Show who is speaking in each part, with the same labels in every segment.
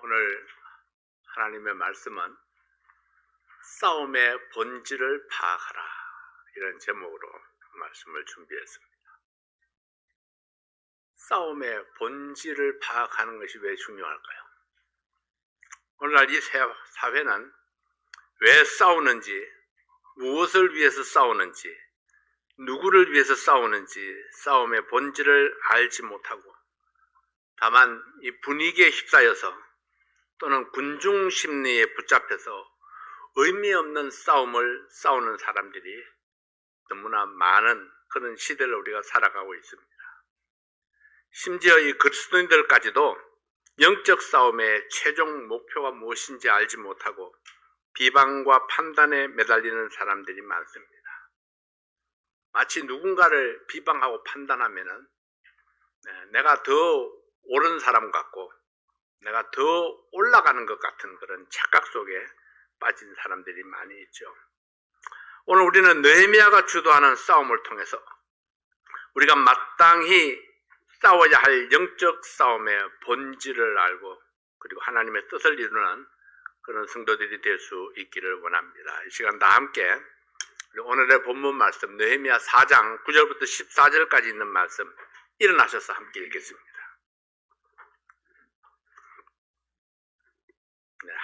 Speaker 1: 오늘 하나님의 말씀은 싸움의 본질을 파악하라, 이런 제목으로 말씀을 준비했습니다. 싸움의 본질을 파악하는 것이 왜 중요할까요? 오늘날 이 사회는 왜 싸우는지, 무엇을 위해서 싸우는지, 누구를 위해서 싸우는지 싸움의 본질을 알지 못하고 다만 이 분위기에 휩싸여서 또는 군중 심리에 붙잡혀서 의미 없는 싸움을 싸우는 사람들이 너무나 많은 그런 시대를 우리가 살아가고 있습니다. 심지어 이 그리스도인들까지도 영적 싸움의 최종 목표가 무엇인지 알지 못하고 비방과 판단에 매달리는 사람들이 많습니다. 마치 누군가를 비방하고 판단하면은 내가 더 옳은 사람 같고 내가 더 올라가는 것 같은 그런 착각 속에 빠진 사람들이 많이 있죠. 오늘 우리는 느헤미야가 주도하는 싸움을 통해서 우리가 마땅히 싸워야 할 영적 싸움의 본질을 알고 그리고 하나님의 뜻을 이루는 그런 성도들이 될 수 있기를 원합니다. 이 시간 다 함께 오늘의 본문 말씀 느헤미야 4장 9절부터 14절까지 있는 말씀 일어나셔서 함께 읽겠습니다.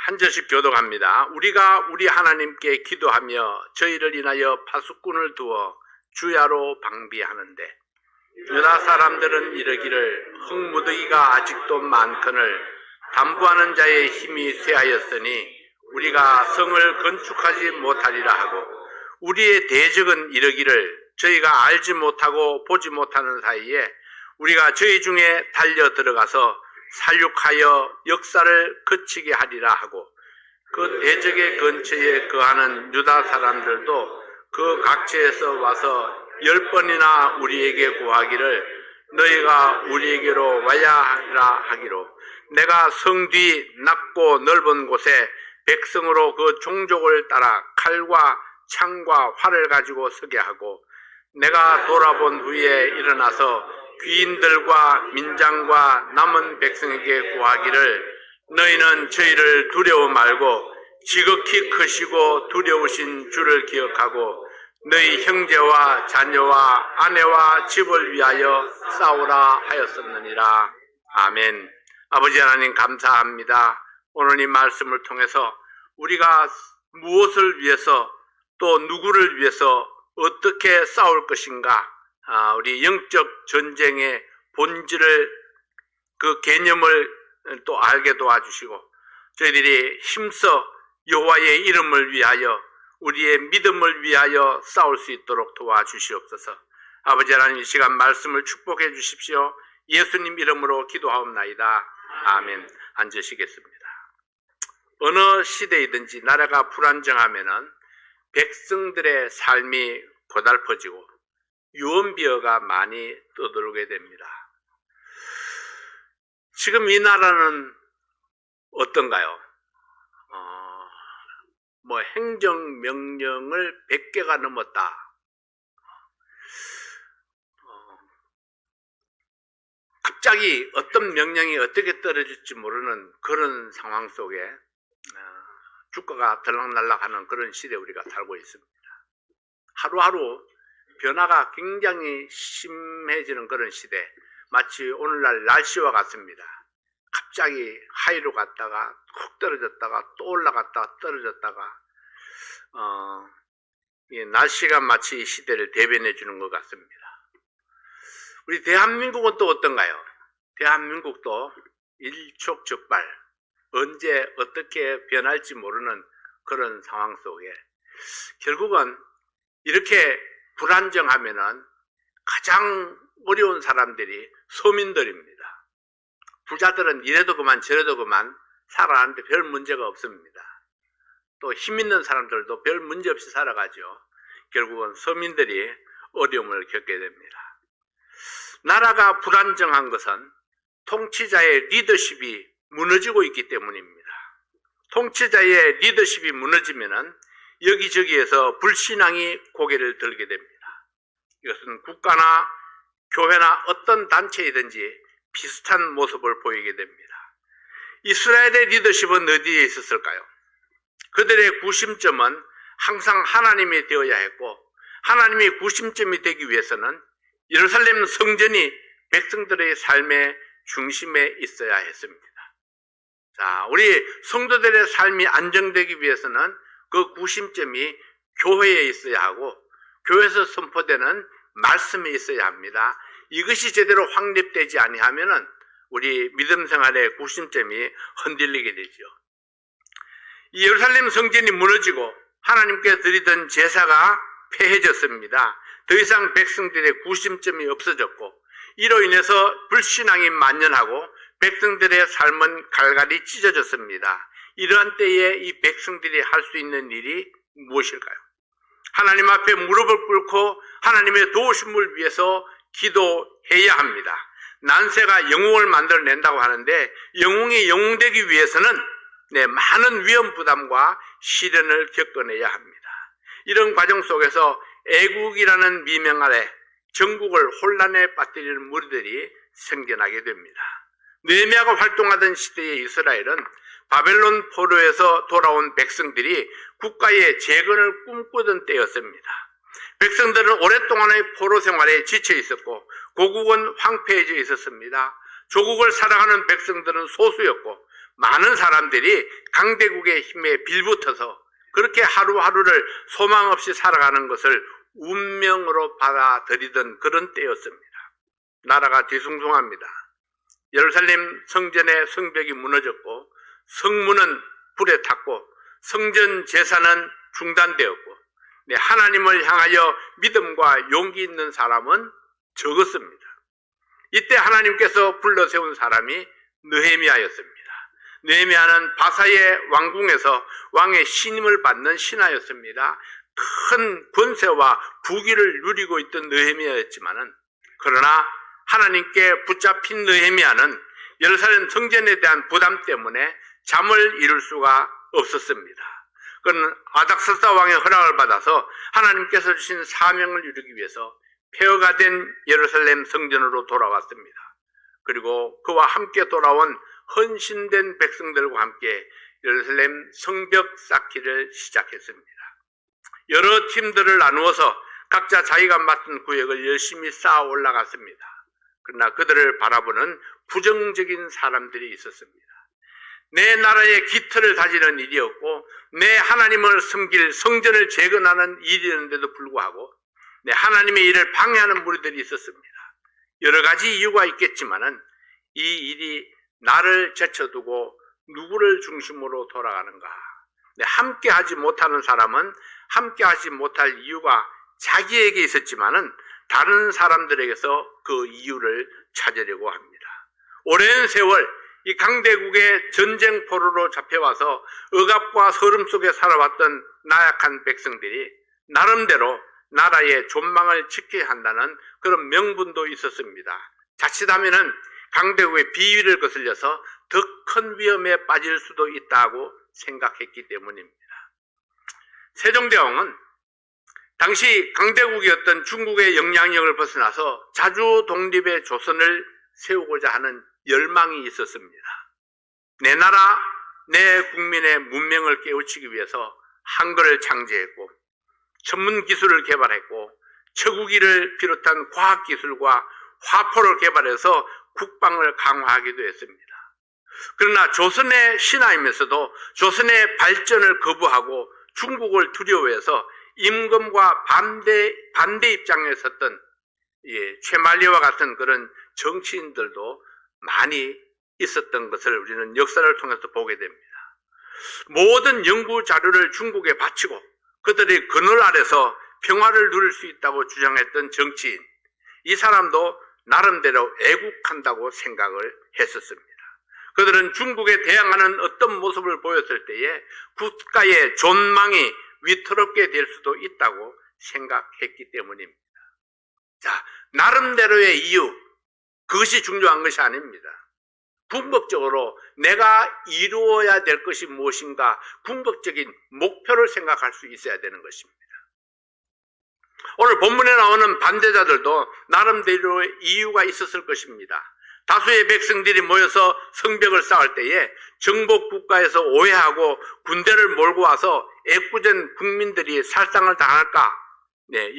Speaker 1: 한 절씩 교독합니다. 우리가 우리 하나님께 기도하며 저희를 인하여 파수꾼을 두어 주야로 방비하는데 유다 사람들은 이르기를 흙무더기가 아직도 많거늘 담부하는 자의 힘이 쇠하였으니 우리가 성을 건축하지 못하리라 하고 우리의 대적은 이르기를 저희가 알지 못하고 보지 못하는 사이에 우리가 저희 중에 달려 들어가서 살육하여 역사를 그치게 하리라 하고 그 대적의 근처에 거하는 유다 사람들도 그 각처에서 와서 10번이나 우리에게 구하기를 너희가 우리에게로 와야 하라 하기로 내가 성 뒤 낮고 넓은 곳에 백성으로 그 종족을 따라 칼과 창과 활을 가지고 서게 하고 내가 돌아본 후에 일어나서 귀인들과 민장과 남은 백성에게 구하기를 너희는 저희를 두려워 말고 지극히 크시고 두려우신 주를 기억하고 너희 형제와 자녀와 아내와 집을 위하여 싸우라 하였었느니라. 아멘. 아버지 하나님 감사합니다. 오늘 이 말씀을 통해서 우리가 무엇을 위해서 또 누구를 위해서 어떻게 싸울 것인가, 우리 영적 전쟁의 본질을 그 개념을 또 알게 도와주시고 저희들이 힘써 여호와의 이름을 위하여 우리의 믿음을 위하여 싸울 수 있도록 도와주시옵소서. 아버지 하나님 이 시간 말씀을 축복해 주십시오. 예수님 이름으로 기도하옵나이다. 아멘. 앉으시겠습니다. 어느 시대이든지 나라가 불안정하면은 백성들의 삶이 고달퍼지고 유언비어가 많이 떠돌게 됩니다. 지금 지금 어떤가요? 행정명령을 100개가 넘었다. 갑자기 어떤 명령이 어떻게 떨어질지 모르는 그런 상황 속에 주가가 들락날락하는 그런 시대에 우리가 살고 있습니다. 하루하루 변화가 굉장히 심해지는 그런 시대, 마치 오늘날 날씨와 같습니다. 갑자기 하이로 갔다가 콕 떨어졌다가 또 올라갔다가 떨어졌다가 날씨가 마치 이 시대를 대변해 주는 것 같습니다. 우리 대한민국은 또 어떤가요? 대한민국도 일촉즉발 언제 어떻게 변할지 모르는 그런 상황 속에 결국은 이렇게 불안정하면은 가장 어려운 사람들이 서민들입니다. 부자들은 이래도 그만 저래도 그만 살아가는데 별 문제가 없습니다. 또 힘 있는 사람들도 별 문제 없이 살아가죠. 결국은 서민들이 어려움을 겪게 됩니다. 나라가 불안정한 것은 통치자의 리더십이 무너지고 있기 때문입니다. 통치자의 리더십이 무너지면은 여기저기에서 불신앙이 고개를 들게 됩니다. 이것은 국가나 교회나 어떤 단체이든지 비슷한 모습을 보이게 됩니다. 이스라엘의 리더십은 어디에 있었을까요? 그들의 구심점은 항상 하나님이 되어야 했고, 하나님이 구심점이 되기 위해서는 예루살렘 성전이 백성들의 삶의 중심에 있어야 했습니다. 자, 우리 성도들의 삶이 안정되기 위해서는 그 구심점이 교회에 있어야 하고, 교회에서 선포되는 말씀에 있어야 합니다. 이것이 제대로 확립되지 아니하면은 우리 믿음 생활의 구심점이 흔들리게 되죠. 이 예루살렘 성전이 무너지고 하나님께 드리던 제사가 폐해졌습니다. 더 이상 백성들의 구심점이 없어졌고, 이로 인해서 불신앙이 만연하고 백성들의 삶은 갈갈이 찢어졌습니다. 이러한 때에 이 백성들이 할 수 있는 일이 무엇일까요? 하나님 앞에 무릎을 꿇고 하나님의 도우심을 위해서 기도해야 합니다. 난세가 영웅을 만들어낸다고 하는데, 영웅이 영웅되기 위해서는 많은 위험 부담과 시련을 겪어내야 합니다. 이런 과정 속에서 애국이라는 미명 아래 전국을 혼란에 빠뜨리는 무리들이 생겨나게 됩니다. 느헤미야가 활동하던 시대의 이스라엘은 바벨론 포로에서 돌아온 백성들이 국가의 재건을 꿈꾸던 때였습니다. 백성들은 오랫동안의 포로 생활에 지쳐 있었고 고국은 황폐해져 있었습니다. 조국을 사랑하는 백성들은 소수였고, 많은 사람들이 강대국의 힘에 빌붙어서 그렇게 하루하루를 소망 없이 살아가는 것을 운명으로 받아들이던 그런 때였습니다. 나라가 뒤숭숭합니다. 예루살렘 성전의 성벽이 무너졌고, 성문은 불에 탔고, 성전 제사는 중단되었고, 하나님을 향하여 믿음과 용기 있는 사람은 적었습니다. 이때 하나님께서 불러 세운 사람이 느헤미야였습니다. 느헤미야는 바사의 왕궁에서 왕의 신임을 받는 신하였습니다. 큰 권세와 부귀를 누리고 있던 느헤미야였지만은, 그러나 하나님께 붙잡힌 느헤미야는 예루살렘 성전에 대한 부담 때문에 잠을 이룰 수가 없었습니다. 그는 아닥사스다 왕의 허락을 받아서 하나님께서 주신 사명을 이루기 위해서 폐허가 된 예루살렘 성전으로 돌아왔습니다. 그리고 그와 함께 돌아온 헌신된 백성들과 함께 예루살렘 성벽 쌓기를 시작했습니다. 여러 팀들을 나누어서 각자 자기가 맡은 구역을 열심히 쌓아 올라갔습니다. 그러나 그들을 바라보는 부정적인 사람들이 있었습니다. 내 나라의 기틀을 다지는 일이었고, 내 하나님을 섬길 성전을 재건하는 일이었는데도 불구하고 하나님의 일을 방해하는 무리들이 있었습니다. 여러 가지 이유가 있겠지만은 이 일이 나를 제쳐두고 누구를 중심으로 돌아가는가? 함께 하지 못하는 사람은 함께 하지 못할 이유가 자기에게 있었지만은 다른 사람들에게서 그 이유를 찾으려고 합니다. 오랜 세월 이 강대국의 전쟁 포로로 잡혀와서 억압과 서름 속에 살아왔던 나약한 백성들이 나름대로 나라의 존망을 지켜야 한다는 그런 명분도 있었습니다. 자칫하면은 강대국의 비위를 거슬려서 더 큰 위험에 빠질 수도 있다고 생각했기 때문입니다. 세종대왕은 당시 강대국이었던 중국의 영향력을 벗어나서 자주 독립의 조선을 세우고자 하는 열망이 있었습니다. 내 나라, 내 국민의 문명을 깨우치기 위해서 한글을 창제했고, 전문 기술을 개발했고, 척우기를 비롯한 과학기술과 화포를 개발해서 국방을 강화하기도 했습니다. 그러나 조선의 신하이면서도 조선의 발전을 거부하고 중국을 두려워해서 임금과 반대 입장에 섰던 최말리와 같은 그런 정치인들도 많이 있었던 것을 우리는 역사를 통해서 보게 됩니다. 모든 연구 자료를 중국에 바치고 그들의 그늘 아래서 평화를 누릴 수 있다고 주장했던 정치인, 이 사람도 나름대로 애국한다고 생각을 했었습니다. 그들은 중국에 대항하는 어떤 모습을 보였을 때에 국가의 존망이 위태롭게 될 수도 있다고 생각했기 때문입니다. 자, 나름대로의 이유, 그것이 중요한 것이 아닙니다. 궁극적으로 내가 이루어야 될 것이 무엇인가, 궁극적인 목표를 생각할 수 있어야 되는 것입니다. 오늘 본문에 나오는 반대자들도 나름대로의 이유가 있었을 것입니다. 다수의 백성들이 모여서 성벽을 쌓을 때에 정복 국가에서 오해하고 군대를 몰고 와서 애꿎은 국민들이 살상을 당할까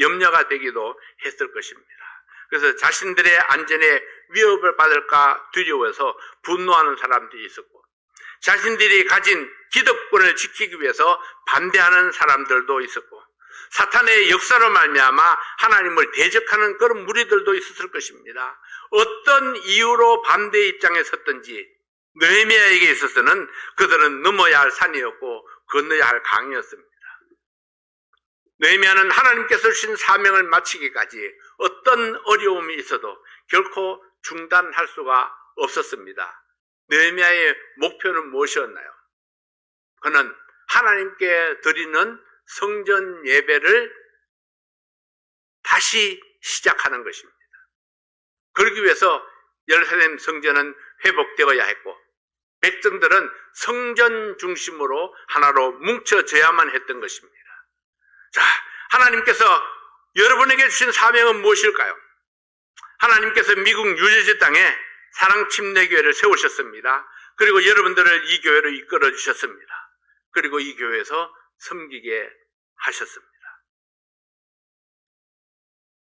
Speaker 1: 염려가 되기도 했을 것입니다. 그래서 자신들의 안전에 위협을 받을까 두려워서 분노하는 사람들이 있었고, 자신들이 가진 기득권을 지키기 위해서 반대하는 사람들도 있었고, 사탄의 역사로 말미암아 하나님을 대적하는 그런 무리들도 있었을 것입니다. 어떤 이유로 반대 입장에 섰든지 느헤미야에게 있어서는 그들은 넘어야 할 산이었고 건너야 할 강이었습니다. 느헤미야는 하나님께서 주신 사명을 마치기까지 어떤 어려움이 있어도 결코 중단할 수가 없었습니다. 느헤미야의 목표는 무엇이었나요? 그는 하나님께 드리는 성전 예배를 다시 시작하는 것입니다. 그러기 위해서 예루살렘 성전은 회복되어야 했고, 백성들은 성전 중심으로 하나로 뭉쳐져야만 했던 것입니다. 자, 하나님께서 여러분에게 주신 사명은 무엇일까요? 하나님께서 미국 뉴저지 땅에 사랑침례교회를 세우셨습니다. 그리고 여러분들을 이 교회로 이끌어 주셨습니다. 그리고 이 교회에서 섬기게 하셨습니다.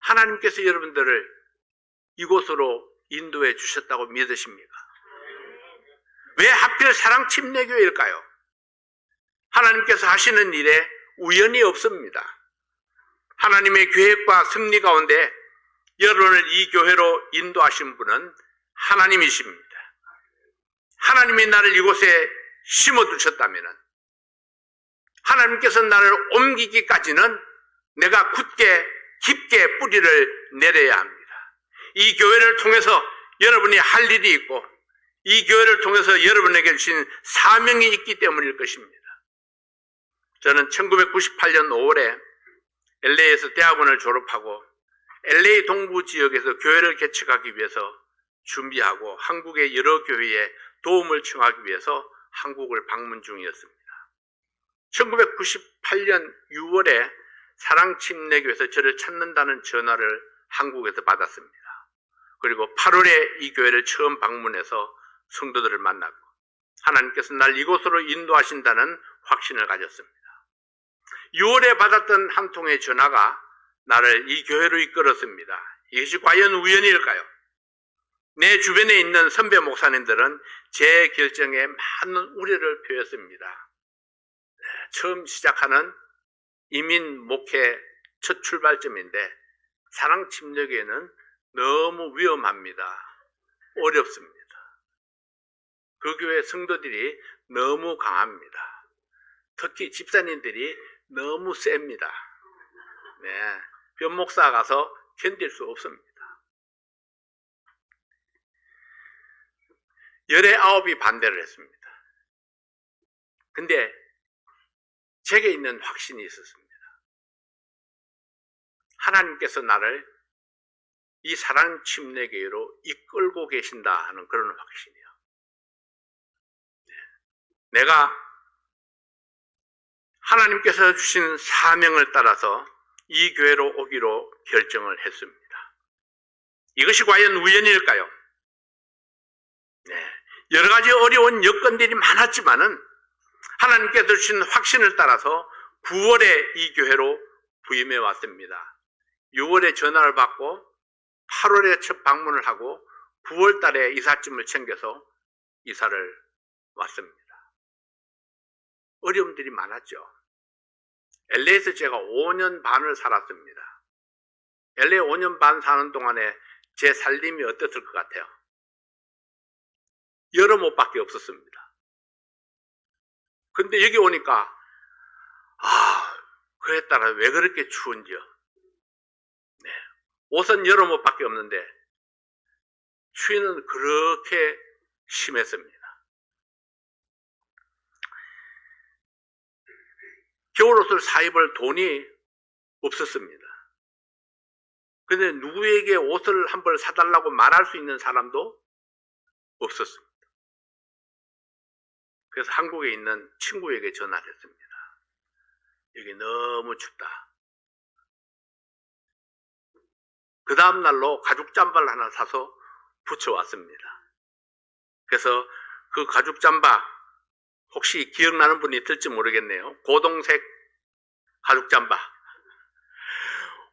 Speaker 1: 하나님께서 여러분들을 이곳으로 인도해 주셨다고 믿으십니까? 왜 하필 사랑침례교회일까요? 하나님께서 하시는 일에 우연이 없습니다. 하나님의 계획과 섭리 가운데 여러분을 이 교회로 인도하신 분은 하나님이십니다. 하나님이 나를 이곳에 심어두셨다면 하나님께서 나를 옮기기까지는 내가 굳게 깊게 뿌리를 내려야 합니다. 이 교회를 통해서 여러분이 할 일이 있고 이 교회를 통해서 여러분에게 주신 사명이 있기 때문일 것입니다. 저는 1998년 5월에 LA에서 대학원을 졸업하고 LA 동부 지역에서 교회를 개척하기 위해서 준비하고 한국의 여러 교회에 도움을 청하기 위해서 한국을 방문 중이었습니다. 1998년 6월에 사랑침례교회에서 저를 찾는다는 전화를 한국에서 받았습니다. 그리고 8월에 이 교회를 처음 방문해서 성도들을 만나고 하나님께서 날 이곳으로 인도하신다는 확신을 가졌습니다. 6월에 받았던 한 통의 전화가 나를 이 교회로 이끌었습니다. 이것이 과연 우연일까요? 내 주변에 있는 선배 목사님들은 제 결정에 많은 우려를 표했습니다. 처음 시작하는 이민 목회 첫 출발점인데 사랑침례교회는 너무 위험합니다. 어렵습니다. 그 교회 성도들이 너무 강합니다. 특히 집사님들이 너무 셉니다. 변목사 가서 견딜 수 없습니다. 열의 9이 반대를 했습니다. 근데 제게 있는 확신이 있었습니다. 하나님께서 나를 이 사랑침례교회로 이끌고 계신다 하는 그런 확신이요. 내가 하나님께서 주신 사명을 따라서 이 교회로 오기로 결정을 했습니다. 이것이 과연 우연일까요? 여러 가지 어려운 여건들이 많았지만은 하나님께서 주신 확신을 따라서 9월에 이 교회로 부임해 왔습니다. 6월에 전화를 받고 8월에 첫 방문을 하고 9월 달에 이삿짐을 챙겨서 이사를 왔습니다. 어려움들이 많았죠. LA에서 제가 5년 반을 살았습니다. LA 5년 반 사는 동안에 제 살림이 어땠을 것 같아요? 여름 옷밖에 없었습니다. 근데 여기 오니까 그에 따라 왜 그렇게 추운지요? 옷은 여름 옷밖에 없는데 추위는 그렇게 심했습니다. 겨울옷을 사입을 돈이 없었습니다. 근데 누구에게 옷을 한 벌 사달라고 말할 수 있는 사람도 없었습니다. 그래서 한국에 있는 친구에게 전화를 했습니다. 여기 너무 춥다. 그 다음 날로 가죽 잠바를 하나 사서 붙여왔습니다. 그래서 그 가죽 잠바 혹시 기억나는 분이 있을지 모르겠네요. 고동색 가죽 잠바.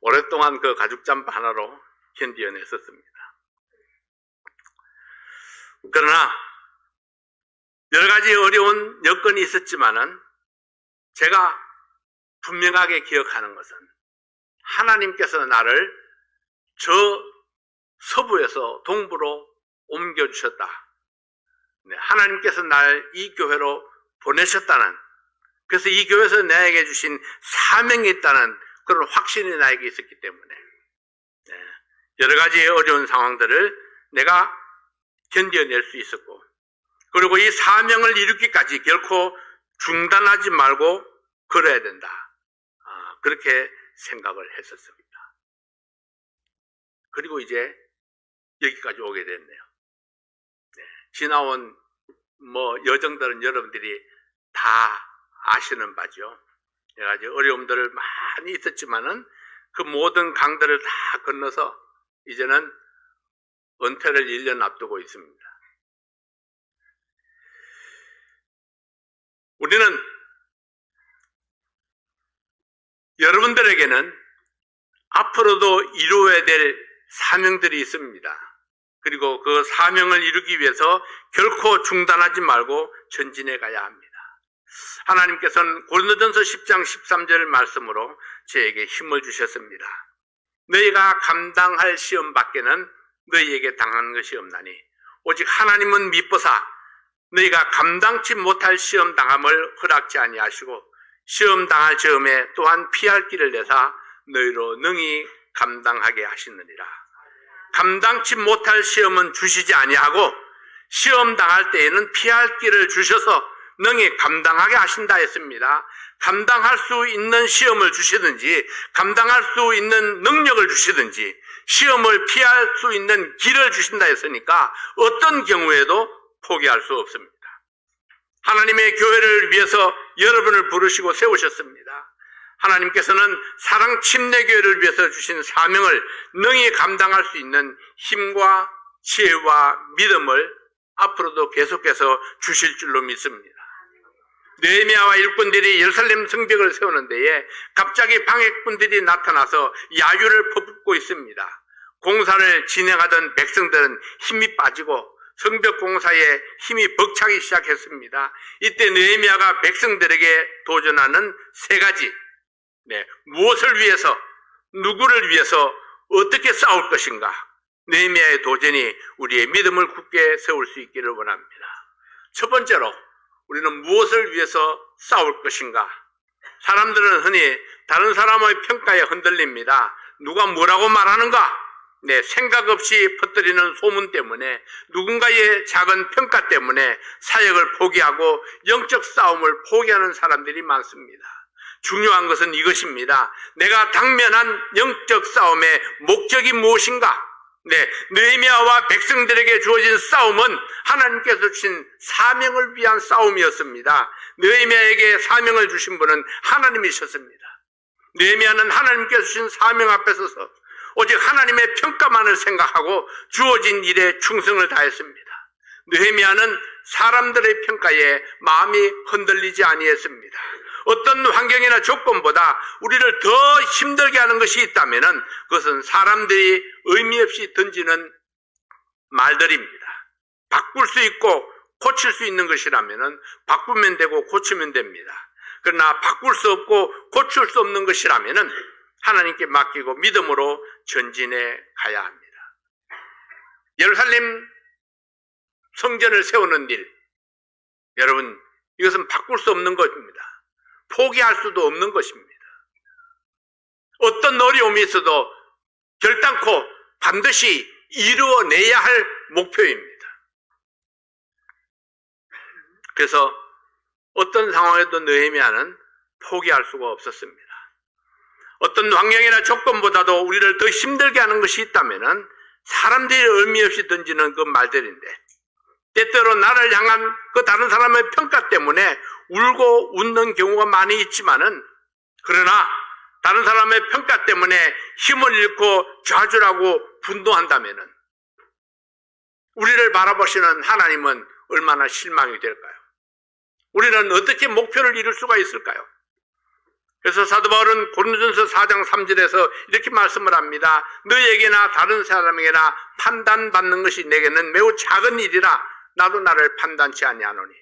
Speaker 1: 오랫동안 그 가죽 잠바 하나로 견디어냈었습니다. 그러나 여러 가지 어려운 여건이 있었지만은 제가 분명하게 기억하는 것은 하나님께서 나를 저 서부에서 동부로 옮겨주셨다. 하나님께서 날 이 교회로 보내셨다는, 그래서 이 교회에서 나에게 주신 사명이 있다는 그런 확신이 나에게 있었기 때문에 여러 가지 어려운 상황들을 내가 견뎌낼 수 있었고, 그리고 이 사명을 이루기까지 결코 중단하지 말고 걸어야 된다. 그렇게 생각을 했었습니다. 그리고 이제 여기까지 오게 됐네요. 지나온 여정들은 여러분들이 다 아시는 바죠. 여러 가지 어려움들 많이 있었지만은 그 모든 강들을 다 건너서 이제는 은퇴를 1년 앞두고 있습니다. 우리는 여러분들에게는 앞으로도 이루어야 될 사명들이 있습니다. 그리고 그 사명을 이루기 위해서 결코 중단하지 말고 전진해 가야 합니다. 하나님께서는 고린도전서 10장 13절 말씀으로 저에게 힘을 주셨습니다. 너희가 감당할 시험 밖에는 너희에게 당한 것이 없나니 오직 하나님은 미쁘사 너희가 감당치 못할 시험 당함을 허락지 아니하시고 시험 당할 즈음에 또한 피할 길을 내사 너희로 능히 감당하게 하시느니라. 감당치 못할 시험은 주시지 아니하고 시험 당할 때에는 피할 길을 주셔서 능히 감당하게 하신다 했습니다. 감당할 수 있는 시험을 주시든지 감당할 수 있는 능력을 주시든지 시험을 피할 수 있는 길을 주신다 했으니까 어떤 경우에도 포기할 수 없습니다. 하나님의 교회를 위해서 여러분을 부르시고 세우셨습니다. 하나님께서는 사랑 침례교회를 위해서 주신 사명을 능히 감당할 수 있는 힘과 지혜와 믿음을 앞으로도 계속해서 주실 줄로 믿습니다. 느헤미야와 일꾼들이 예루살렘 성벽을 세우는 데에 갑자기 방해꾼들이 나타나서 야유를 퍼붓고 있습니다. 공사를 진행하던 백성들은 힘이 빠지고 성벽 공사에 힘이 벅차기 시작했습니다. 이때 느헤미야가 백성들에게 도전하는 세 가지, 무엇을 위해서, 누구를 위해서, 어떻게 싸울 것인가, 느헤미야의 도전이 우리의 믿음을 굳게 세울 수 있기를 원합니다. 첫 번째로 우리는 무엇을 위해서 싸울 것인가? 사람들은 흔히 다른 사람의 평가에 흔들립니다. 누가 뭐라고 말하는가? 생각 없이 퍼뜨리는 소문 때문에, 누군가의 작은 평가 때문에 사역을 포기하고 영적 싸움을 포기하는 사람들이 많습니다. 중요한 것은 이것입니다. 내가 당면한 영적 싸움의 목적이 무엇인가? 느헤미야와 백성들에게 주어진 싸움은 하나님께서 주신 사명을 위한 싸움이었습니다. 느헤미야에게 사명을 주신 분은 하나님이셨습니다. 느헤미야는 하나님께서 주신 사명 앞에 서서 오직 하나님의 평가만을 생각하고 주어진 일에 충성을 다했습니다. 느헤미야는 사람들의 평가에 마음이 흔들리지 아니했습니다. 어떤 환경이나 조건보다 우리를 더 힘들게 하는 것이 있다면 그것은 사람들이 의미 없이 던지는 말들입니다. 바꿀 수 있고 고칠 수 있는 것이라면 바꾸면 되고 고치면 됩니다. 그러나 바꿀 수 없고 고칠 수 없는 것이라면 하나님께 맡기고 믿음으로 전진해 가야 합니다. 예루살렘 성전을 세우는 일, 여러분, 이것은 바꿀 수 없는 것입니다. 포기할 수도 없는 것입니다. 어떤 어려움이 있어도 결단코 반드시 이루어내야 할 목표입니다. 그래서 어떤 상황에도 느헤미야는 포기할 수가 없었습니다. 어떤 환경이나 조건보다도 우리를 더 힘들게 하는 것이 있다면 사람들이 의미 없이 던지는 그 말들인데, 때때로 나를 향한 그 다른 사람의 평가 때문에 울고 웃는 경우가 많이 있지만은, 그러나 다른 사람의 평가 때문에 힘을 잃고 좌절하고 분노한다면은 우리를 바라보시는 하나님은 얼마나 실망이 될까요? 우리는 어떻게 목표를 이룰 수가 있을까요? 그래서 사도 바울은 고린도전서 4장 3절에서 이렇게 말씀을 합니다. 너에게나 다른 사람에게나 판단받는 것이 내게는 매우 작은 일이라 나도 나를 판단치 아니하노니.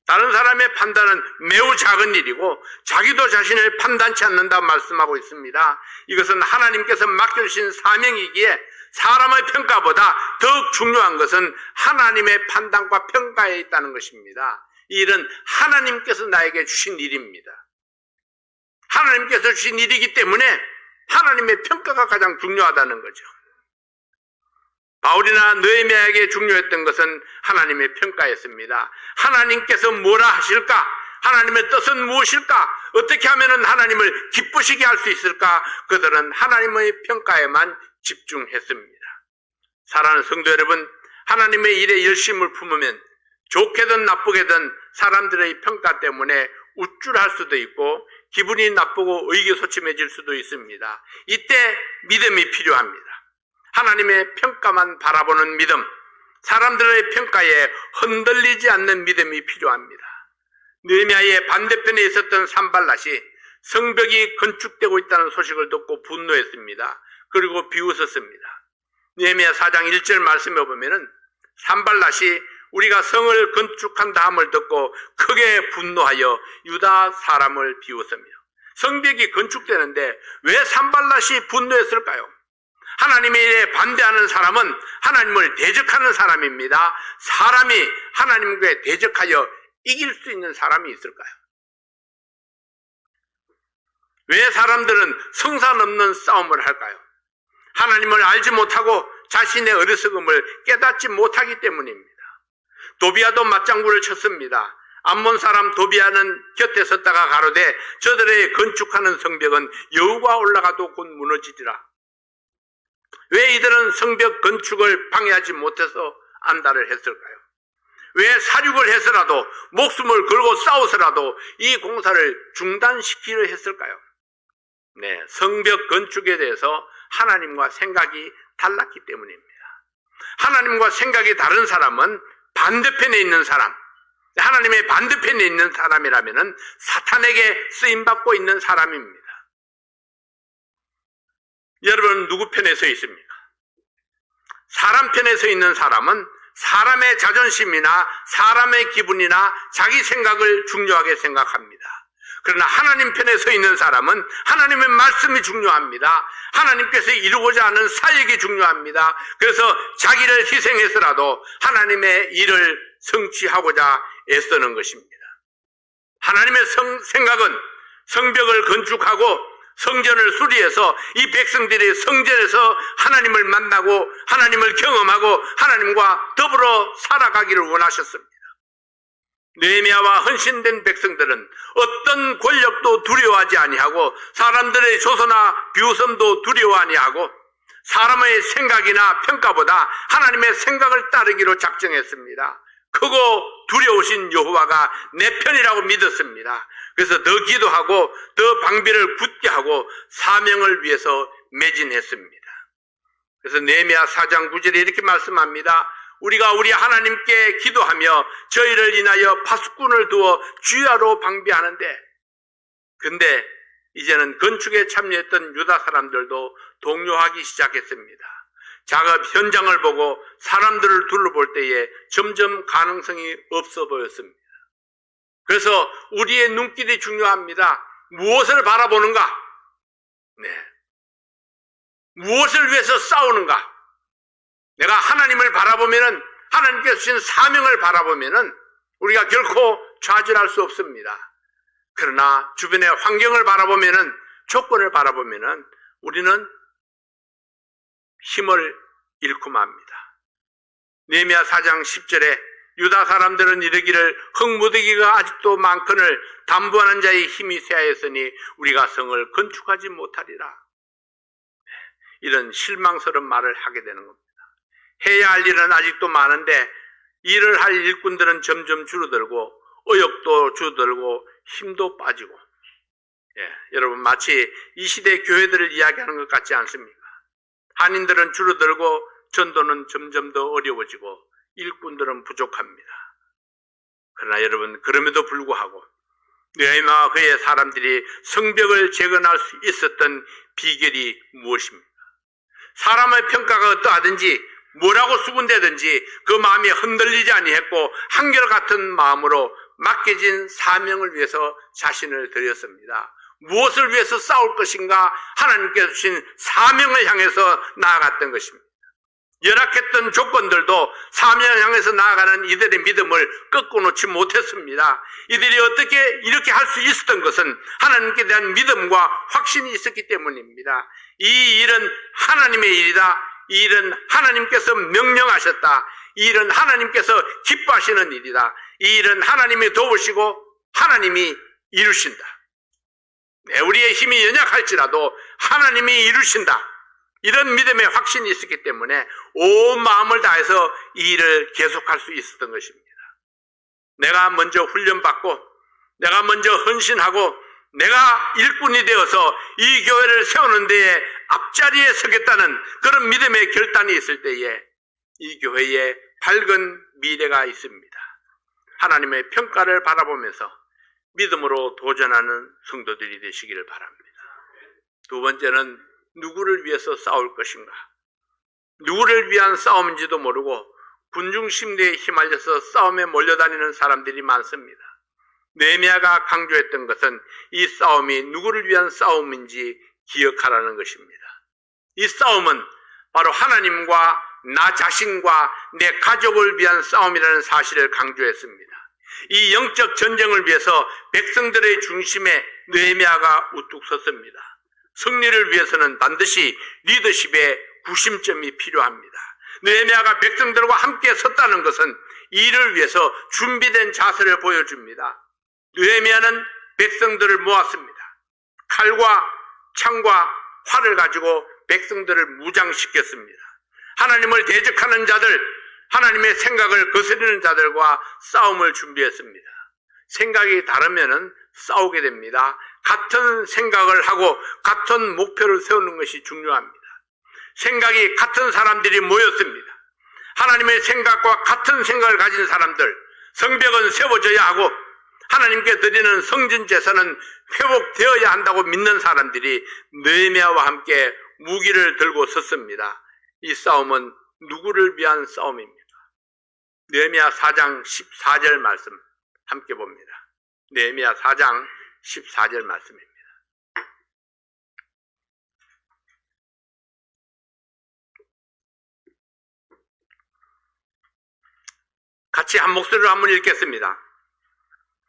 Speaker 1: 다른 사람의 판단은 매우 작은 일이고 자기도 자신을 판단치 않는다 말씀하고 있습니다. 이것은 하나님께서 맡겨주신 사명이기에 사람의 평가보다 더욱 중요한 것은 하나님의 판단과 평가에 있다는 것입니다. 이 일은 하나님께서 나에게 주신 일입니다. 하나님께서 주신 일이기 때문에 하나님의 평가가 가장 중요하다는 거죠. 바울이나 느헤미야에게 중요했던 것은 하나님의 평가였습니다. 하나님께서 뭐라 하실까? 하나님의 뜻은 무엇일까? 어떻게 하면 하나님을 기쁘시게 할 수 있을까? 그들은 하나님의 평가에만 집중했습니다. 사랑하는 성도 여러분, 하나님의 일에 열심을 품으면 좋게든 나쁘게든 사람들의 평가 때문에 우쭐할 수도 있고 기분이 나쁘고 의기소침해질 수도 있습니다. 이때 믿음이 필요합니다. 하나님의 평가만 바라보는 믿음, 사람들의 평가에 흔들리지 않는 믿음이 필요합니다. 느헤미야의 반대편에 있었던 산발랏이 성벽이 건축되고 있다는 소식을 듣고 분노했습니다. 그리고 비웃었습니다. 느헤미야 4장 1절 말씀에 보면은 산발랏이 우리가 성을 건축한다 함을 듣고 크게 분노하여 유다 사람을 비웃으며, 성벽이 건축되는데 왜 산발랏이 분노했을까요? 하나님의 일에 반대하는 사람은 하나님을 대적하는 사람입니다. 사람이 하나님께 대적하여 이길 수 있는 사람이 있을까요? 왜 사람들은 성산 없는 싸움을 할까요? 하나님을 알지 못하고 자신의 어리석음을 깨닫지 못하기 때문입니다. 도비아도 맞장구를 쳤습니다. 암몬 사람 도비아는 곁에 섰다가 가로되 저들의 건축하는 성벽은 여호와 올라가도 곧 무너지리라. 왜 이들은 성벽 건축을 방해하지 못해서 안달을 했을까요? 왜 사륙을 해서라도 목숨을 걸고 싸워서라도 이 공사를 중단시키려 했을까요? 네, 성벽 건축에 대해서 하나님과 생각이 달랐기 때문입니다. 하나님과 생각이 다른 사람은 반대편에 있는 사람, 하나님의 반대편에 있는 사람이라면 사탄에게 쓰임받고 있는 사람입니다. 여러분 누구 편에 서 있습니까? 사람 편에 서 있는 사람은 사람의 자존심이나 사람의 기분이나 자기 생각을 중요하게 생각합니다. 그러나 하나님 편에 서 있는 사람은 하나님의 말씀이 중요합니다. 하나님께서 이루고자 하는 사역이 중요합니다. 그래서 자기를 희생해서라도 하나님의 일을 성취하고자 애쓰는 것입니다. 하나님의 생각은 성벽을 건축하고 성전을 수리해서 이 백성들이 성전에서 하나님을 만나고 하나님을 경험하고 하나님과 더불어 살아가기를 원하셨습니다. 느헤미야와 헌신된 백성들은 어떤 권력도 두려워하지 아니하고 사람들의 조소나 비웃음도 두려워 아니하고 사람의 생각이나 평가보다 하나님의 생각을 따르기로 작정했습니다. 크고 두려우신 여호와가 내 편이라고 믿었습니다. 그래서 더 기도하고 더 방비를 굳게 하고 사명을 위해서 매진했습니다. 그래서 느헤미야 4장 9절에 이렇게 말씀합니다. 우리가 우리 하나님께 기도하며 저희를 인하여 파수꾼을 두어 주야로 방비하는데, 근데 이제는 건축에 참여했던 유다 사람들도 동요하기 시작했습니다. 작업 현장을 보고 사람들을 둘러볼 때에 점점 가능성이 없어 보였습니다. 그래서 우리의 눈길이 중요합니다. 무엇을 바라보는가? 네. 무엇을 위해서 싸우는가? 내가 하나님을 바라보면은, 하나님께서 주신 사명을 바라보면은 우리가 결코 좌절할 수 없습니다. 그러나 주변의 환경을 바라보면은, 조건을 바라보면은 우리는 힘을 잃고 맙니다. 느헤미야 4장 10절에 유다 사람들은 이르기를 흙무더기가 아직도 많거늘 담부하는 자의 힘이 쇠하였으니 우리가 성을 건축하지 못하리라. 이런 실망스러운 말을 하게 되는 겁니다. 해야 할 일은 아직도 많은데 일을 할 일꾼들은 점점 줄어들고 의욕도 줄어들고 힘도 빠지고, 여러분 마치 이 시대 교회들을 이야기하는 것 같지 않습니까? 한인들은 줄어들고 전도는 점점 더 어려워지고 일꾼들은 부족합니다. 그러나 여러분, 그럼에도 불구하고 느헤미야와 그의 사람들이 성벽을 재건할 수 있었던 비결이 무엇입니까? 사람의 평가가 어떠하든지 뭐라고 수군되든지 그 마음이 흔들리지 아니했고 한결같은 마음으로 맡겨진 사명을 위해서 자신을 드렸습니다. 무엇을 위해서 싸울 것인가? 하나님께서 주신 사명을 향해서 나아갔던 것입니다. 열악했던 조건들도 사명을 향해서 나아가는 이들의 믿음을 꺾고 놓지 못했습니다. 이들이 어떻게 이렇게 할 수 있었던 것은 하나님께 대한 믿음과 확신이 있었기 때문입니다. 이 일은 하나님의 일이다. 이 일은 하나님께서 명령하셨다. 이 일은 하나님께서 기뻐하시는 일이다. 이 일은 하나님이 도우시고 하나님이 이루신다. 우리의 힘이 연약할지라도 하나님이 이루신다. 이런 믿음의 확신이 있었기 때문에 온 마음을 다해서 이 일을 계속할 수 있었던 것입니다. 내가 먼저 훈련받고 내가 먼저 헌신하고 내가 일꾼이 되어서 이 교회를 세우는 데에 앞자리에 서겠다는 그런 믿음의 결단이 있을 때에 이 교회에 밝은 미래가 있습니다. 하나님의 평가를 바라보면서 믿음으로 도전하는 성도들이 되시기를 바랍니다. 두 번째는 누구를 위해서 싸울 것인가? 누구를 위한 싸움인지도 모르고 군중심리에 휘말려서 싸움에 몰려다니는 사람들이 많습니다. 느헤미야가 강조했던 것은 이 싸움이 누구를 위한 싸움인지 기억하라는 것입니다. 이 싸움은 바로 하나님과 나 자신과 내 가족을 위한 싸움이라는 사실을 강조했습니다. 이 영적 전쟁을 위해서 백성들의 중심에 느헤미야가 우뚝 섰습니다. 승리를 위해서는 반드시 리더십의 구심점이 필요합니다. 느헤미야가 백성들과 함께 섰다는 것은 이를 위해서 준비된 자세를 보여줍니다. 느헤미야는 백성들을 모았습니다. 칼과 창과 활을 가지고 백성들을 무장시켰습니다. 하나님을 대적하는 자들, 하나님의 생각을 거스르는 자들과 싸움을 준비했습니다. 생각이 다르면은 싸우게 됩니다. 같은 생각을 하고 같은 목표를 세우는 것이 중요합니다. 생각이 같은 사람들이 모였습니다. 하나님의 생각과 같은 생각을 가진 사람들, 성벽은 세워져야 하고 하나님께 드리는 성전 제사는 회복되어야 한다고 믿는 사람들이 느헤미야와 함께 무기를 들고 섰습니다. 이 싸움은 누구를 위한 싸움입니까? 느헤미야 4장 14절 말씀 함께 봅니다. 느헤미야 4장 14절 말씀입니다. 같이 한 목소리로 한번 읽겠습니다.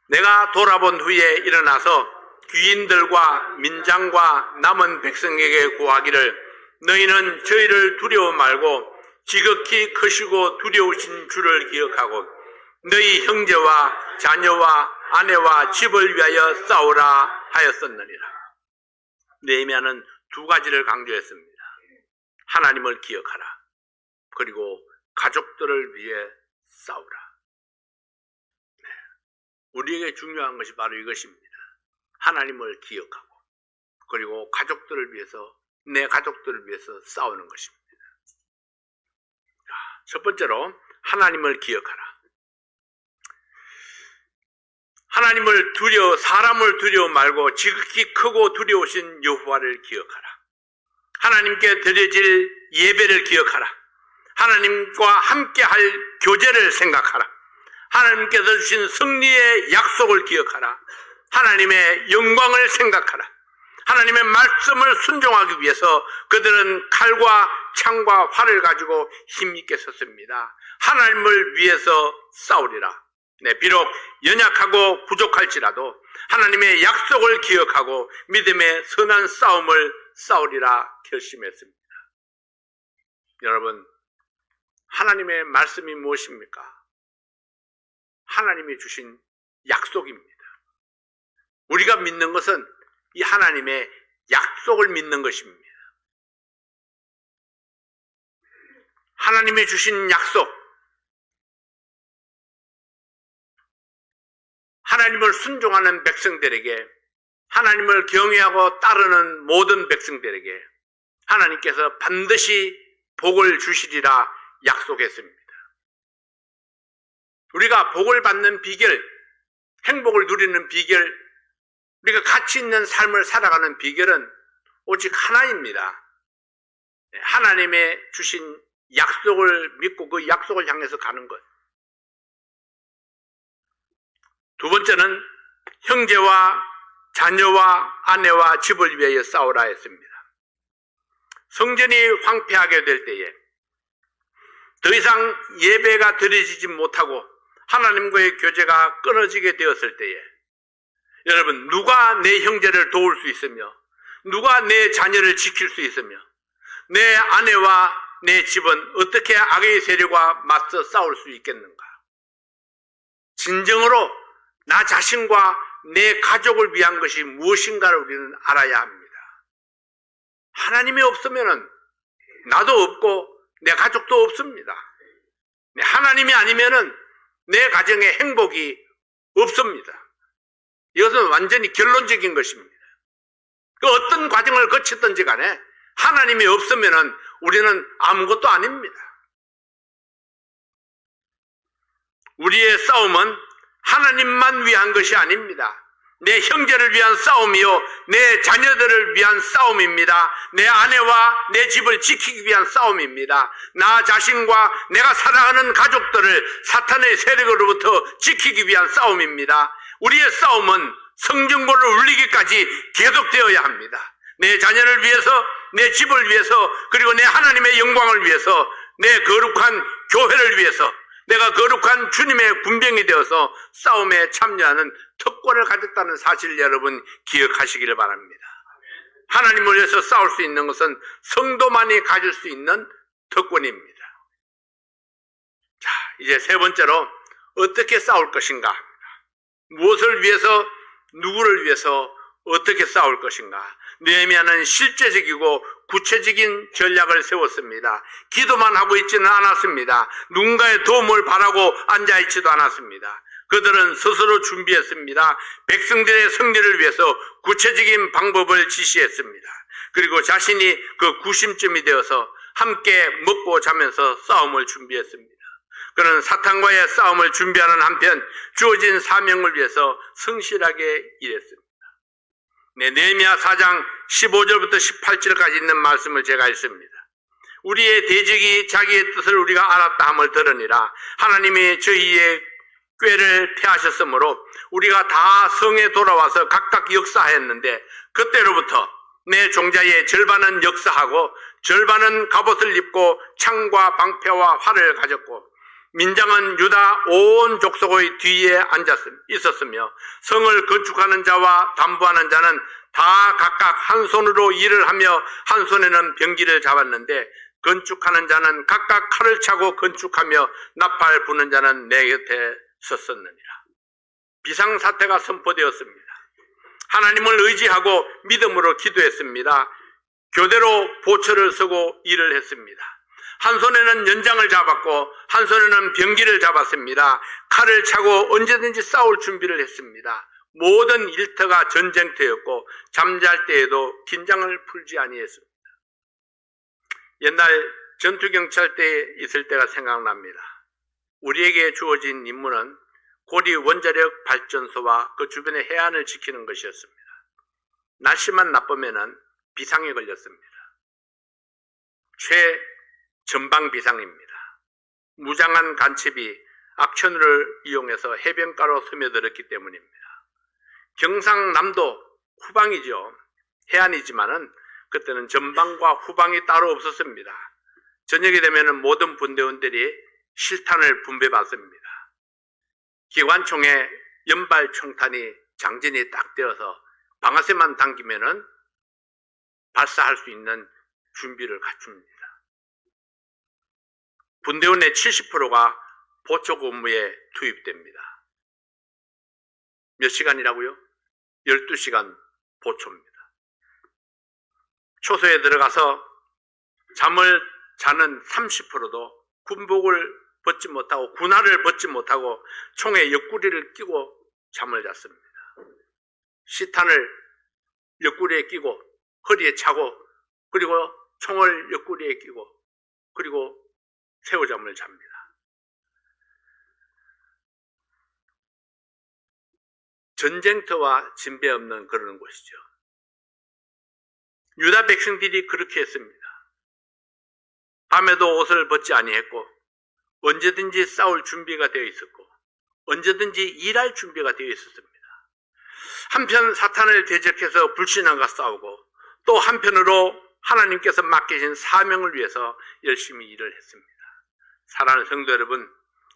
Speaker 1: 내가 돌아본 후에 일어나서 귀인들과 민장과 남은 백성에게 고하기를 너희는 저희를 두려워 말고 지극히 크시고 두려우신 주를 기억하고 너희 형제와 자녀와 아내와 집을 위하여 싸우라 하였었느니라. 느헤미야는 두 가지를 강조했습니다. 하나님을 기억하라. 그리고 가족들을 위해 싸우라. 우리에게 중요한 것이 바로 이것입니다. 하나님을 기억하고 그리고 가족들을 위해서, 내 가족들을 위해서 싸우는 것입니다. 첫 번째로 하나님을 기억하라. 하나님을 사람을 두려워 말고 지극히 크고 두려우신 여호와를 기억하라. 하나님께 드려질 예배를 기억하라. 하나님과 함께할 교제를 생각하라. 하나님께서 주신 승리의 약속을 기억하라. 하나님의 영광을 생각하라. 하나님의 말씀을 순종하기 위해서 그들은 칼과 창과 활을 가지고 힘있게 섰습니다. 하나님을 위해서 싸우리라. 비록 연약하고 부족할지라도 하나님의 약속을 기억하고 믿음의 선한 싸움을 싸우리라 결심했습니다. 여러분, 하나님의 말씀이 무엇입니까? 하나님이 주신 약속입니다. 우리가 믿는 것은 이 하나님의 약속을 믿는 것입니다. 하나님이 주신 약속, 하나님을 순종하는 백성들에게, 하나님을 경외하고 따르는 모든 백성들에게 하나님께서 반드시 복을 주시리라 약속했습니다. 우리가 복을 받는 비결, 행복을 누리는 비결, 우리가 가치 있는 삶을 살아가는 비결은 오직 하나입니다. 하나님의 주신 약속을 믿고 그 약속을 향해서 가는 것. 두 번째는 형제와 자녀와 아내와 집을 위하여 싸우라 했습니다. 성전이 황폐하게 될 때에 더 이상 예배가 드려지지 못하고 하나님과의 교제가 끊어지게 되었을 때에 여러분, 누가 내 형제를 도울 수 있으며 누가 내 자녀를 지킬 수 있으며 내 아내와 내 집은 어떻게 악의 세력과 맞서 싸울 수 있겠는가? 진정으로 나 자신과 내 가족을 위한 것이 무엇인가를 우리는 알아야 합니다. 하나님이 없으면 나도 없고 내 가족도 없습니다. 하나님이 아니면 내 가정에 행복이 없습니다. 이것은 완전히 결론적인 것입니다. 그 어떤 과정을 거쳤든지 간에 하나님이 없으면 우리는 아무것도 아닙니다. 우리의 싸움은 하나님만 위한 것이 아닙니다. 내 형제를 위한 싸움이요, 내 자녀들을 위한 싸움입니다. 내 아내와 내 집을 지키기 위한 싸움입니다. 나 자신과 내가 살아가는 가족들을 사탄의 세력으로부터 지키기 위한 싸움입니다. 우리의 싸움은 성전고를 울리기까지 계속되어야 합니다. 내 자녀를 위해서, 내 집을 위해서, 그리고 내 하나님의 영광을 위해서, 내 거룩한 교회를 위해서, 내가 거룩한 주님의 군병이 되어서 싸움에 참여하는 특권을 가졌다는 사실을 여러분 기억하시기를 바랍니다. 하나님을 위해서 싸울 수 있는 것은 성도만이 가질 수 있는 특권입니다. 자, 이제 세 번째로 어떻게 싸울 것인가? 무엇을 위해서, 누구를 위해서 어떻게 싸울 것인가? 느헤미야는 실제적이고 구체적인 전략을 세웠습니다. 기도만 하고 있지는 않았습니다. 누군가의 도움을 바라고 앉아있지도 않았습니다. 그들은 스스로 준비했습니다. 백성들의 승리를 위해서 구체적인 방법을 지시했습니다. 그리고 자신이 그 구심점이 되어서 함께 먹고 자면서 싸움을 준비했습니다. 그는 사탄과의 싸움을 준비하는 한편 주어진 사명을 위해서 성실하게 일했습니다. 느헤미야 4장 15절부터 18절까지 있는 말씀을 제가 읽습니다. 우리의 대적이 자기의 뜻을 우리가 알았다 함을 들으니라. 하나님이 저희의 꾀를 패하셨으므로 우리가 다 성에 돌아와서 각각 역사하였는데 그때로부터 내 종자의 절반은 역사하고 절반은 갑옷을 입고 창과 방패와 활을 가졌고 민장은 유다 온 족속의 뒤에 있었으며 성을 건축하는 자와 담보하는 자는 다 각각 한 손으로 일을 하며 한 손에는 병기를 잡았는데 건축하는 자는 각각 칼을 차고 건축하며 나팔 부는 자는 내 곁에 섰었느니라. 비상사태가 선포되었습니다. 하나님을 의지하고 믿음으로 기도했습니다. 교대로 보초를 서고 일을 했습니다. 한 손에는 연장을 잡았고 한 손에는 병기를 잡았습니다. 칼을 차고 언제든지 싸울 준비를 했습니다. 모든 일터가 전쟁터였고 잠잘 때에도 긴장을 풀지 아니했습니다. 옛날 전투경찰대에 있을 때가 생각납니다. 우리에게 주어진 임무는 고리 원자력 발전소와 그 주변의 해안을 지키는 것이었습니다. 날씨만 나쁘면 비상에 걸렸습니다. 최전방 비상입니다. 무장한 간첩이 악천후를 이용해서 해변가로 스며들었기 때문입니다. 경상남도 후방이죠. 해안이지만은 그때는 전방과 후방이 따로 없었습니다. 저녁이 되면 모든 분대원들이 실탄을 분배받습니다. 기관총에 연발 총탄이 장전이 딱 되어서 방아쇠만 당기면은 발사할 수 있는 준비를 갖춥니다. 분대원의 70%가 보초 근무에 투입됩니다. 몇 시간이라고요? 12시간 보초입니다. 초소에 들어가서 잠을 자는 30%도 군복을 벗지 못하고 군화를 벗지 못하고 총에 옆구리를 끼고 잠을 잤습니다. 시탄을 옆구리에 끼고 허리에 차고 그리고 총을 옆구리에 끼고 그리고 새우잠을 잡니다. 전쟁터와 진배 없는 그런 곳이죠. 유다 백성들이 그렇게 했습니다. 밤에도 옷을 벗지 아니했고 언제든지 싸울 준비가 되어 있었고 언제든지 일할 준비가 되어 있었습니다. 한편 사탄을 대적해서 불신앙과 싸우고 또 한편으로 하나님께서 맡기신 사명을 위해서 열심히 일을 했습니다. 사랑하는 성도 여러분,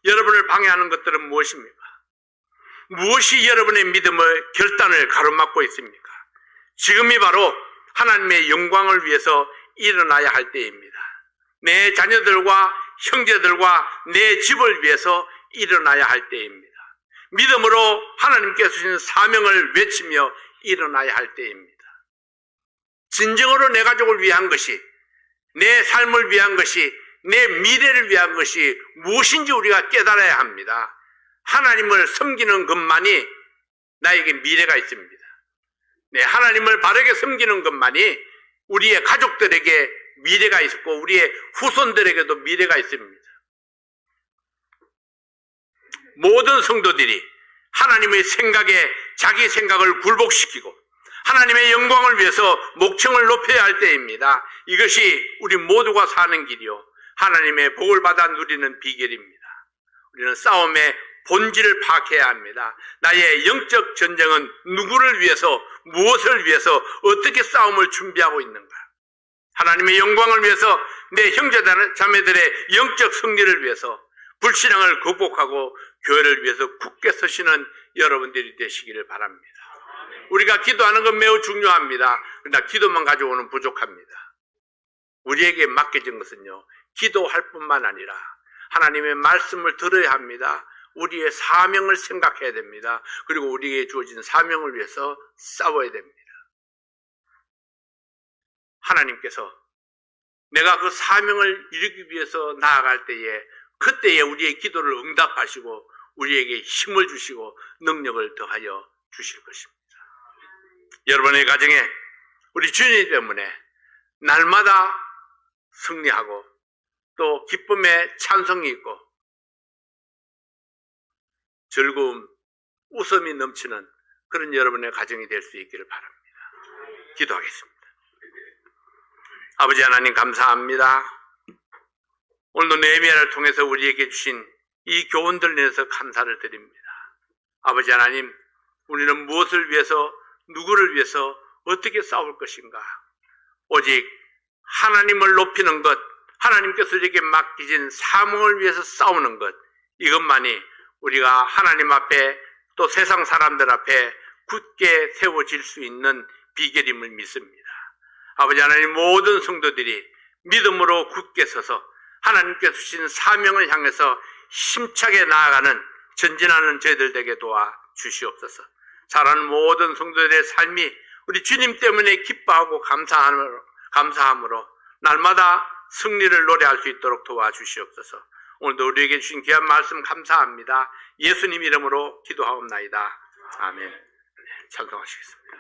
Speaker 1: 여러분을 방해하는 것들은 무엇입니까? 무엇이 여러분의 믿음의 결단을 가로막고 있습니까? 지금이 바로 하나님의 영광을 위해서 일어나야 할 때입니다. 내 자녀들과 형제들과 내 집을 위해서 일어나야 할 때입니다. 믿음으로 하나님께서 주신 사명을 외치며 일어나야 할 때입니다. 진정으로 내 가족을 위한 것이, 내 삶을 위한 것이, 내 미래를 위한 것이 무엇인지 우리가 깨달아야 합니다. 하나님을 섬기는 것만이 나에게 미래가 있습니다. 네, 하나님을 바르게 섬기는 것만이 우리의 가족들에게 미래가 있고 우리의 후손들에게도 미래가 있습니다. 모든 성도들이 하나님의 생각에 자기 생각을 굴복시키고 하나님의 영광을 위해서 목청을 높여야 할 때입니다. 이것이 우리 모두가 사는 길이요 하나님의 복을 받아 누리는 비결입니다. 우리는 싸움의 본질을 파악해야 합니다. 나의 영적 전쟁은 누구를 위해서, 무엇을 위해서, 어떻게 싸움을 준비하고 있는가? 하나님의 영광을 위해서, 내 형제 자매들의 영적 승리를 위해서, 불신앙을 극복하고 교회를 위해서 굳게 서시는 여러분들이 되시기를 바랍니다. 우리가 기도하는 건 매우 중요합니다. 그러나 기도만 가지고는 부족합니다. 우리에게 맡겨진 것은요, 기도할 뿐만 아니라 하나님의 말씀을 들어야 합니다. 우리의 사명을 생각해야 됩니다. 그리고 우리에게 주어진 사명을 위해서 싸워야 됩니다. 하나님께서 내가 그 사명을 이루기 위해서 나아갈 때에 그때에 우리의 기도를 응답하시고 우리에게 힘을 주시고 능력을 더하여 주실 것입니다. 여러분의 가정에 우리 주님 때문에 날마다 승리하고 또 기쁨의 찬송이 있고 즐거움, 웃음이 넘치는 그런 여러분의 가정이 될 수 있기를 바랍니다. 기도하겠습니다. 아버지 하나님 감사합니다. 오늘도 네헤미야를 통해서 우리에게 주신 이 교훈들을 인해서 감사를 드립니다. 아버지 하나님, 우리는 무엇을 위해서, 누구를 위해서 어떻게 싸울 것인가? 오직 하나님을 높이는 것, 하나님께서 우리에게 맡기신 사명을 위해서 싸우는 것, 이것만이 우리가 하나님 앞에 또 세상 사람들 앞에 굳게 세워질 수 있는 비결임을 믿습니다. 아버지 하나님, 모든 성도들이 믿음으로 굳게 서서 하나님께서 주신 사명을 향해서 힘차게 나아가는 전진하는 저희들 되게 도와 주시옵소서. 사랑하는 모든 성도들의 삶이 우리 주님 때문에 기뻐하고 감사함으로 날마다 승리를 노래할 수 있도록 도와주시옵소서. 오늘도 우리에게 주신 귀한 말씀 감사합니다. 예수님 이름으로 기도하옵나이다. 아멘. 찬송하시겠습니다.